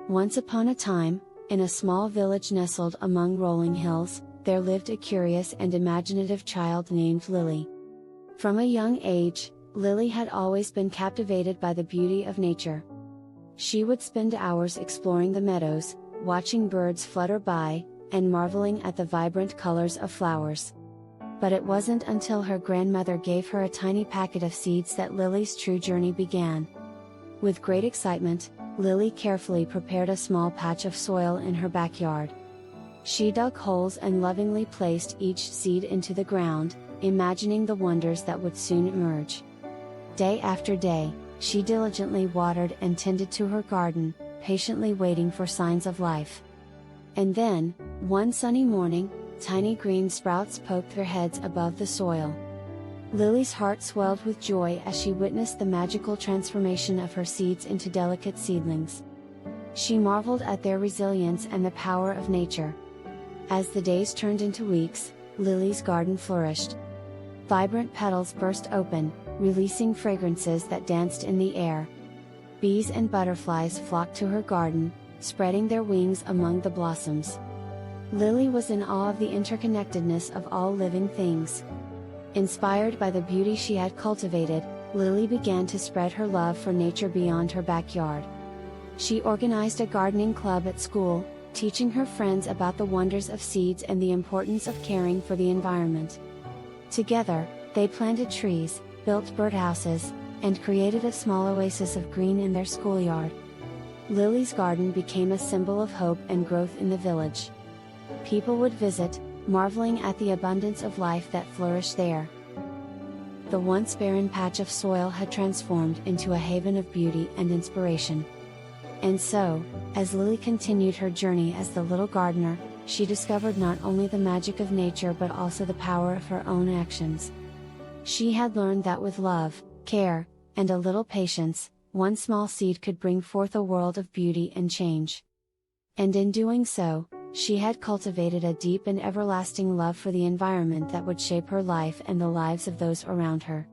Once upon a time, in a small village nestled among rolling hills, there lived a curious and imaginative child named Lily. From a young age, Lily had always been captivated by the beauty of nature. She would spend hours exploring the meadows, watching birds flutter by, and marveling at the vibrant colors of flowers. But it wasn't until her grandmother gave her a tiny packet of seeds that Lily's true journey began. With great excitement, Lily carefully prepared a small patch of soil in her backyard. She dug holes and lovingly placed each seed into the ground, imagining the wonders that would soon emerge. Day after day, she diligently watered and tended to her garden, patiently waiting for signs of life. And then, one sunny morning, tiny green sprouts poked their heads above the soil. Lily's heart swelled with joy as she witnessed the magical transformation of her seeds into delicate seedlings. She marveled at their resilience and the power of nature. As the days turned into weeks, Lily's garden flourished. Vibrant petals burst open, releasing fragrances that danced in the air. Bees and butterflies flocked to her garden, spreading their wings among the blossoms. Lily was in awe of the interconnectedness of all living things. Inspired by the beauty she had cultivated, Lily began to spread her love for nature beyond her backyard. She organized a gardening club at school, teaching her friends about the wonders of seeds and the importance of caring for the environment. Together, they planted trees, built birdhouses, and created a small oasis of green in their schoolyard. Lily's garden became a symbol of hope and growth in the village. People would visit, marveling at the abundance of life that flourished there. The once barren patch of soil had transformed into a haven of beauty and inspiration. And so, as Lily continued her journey as the little gardener, she discovered not only the magic of nature but also the power of her own actions. She had learned that with love, care, and a little patience, one small seed could bring forth a world of beauty and change. And in doing so, she had cultivated a deep and everlasting love for the environment that would shape her life and the lives of those around her.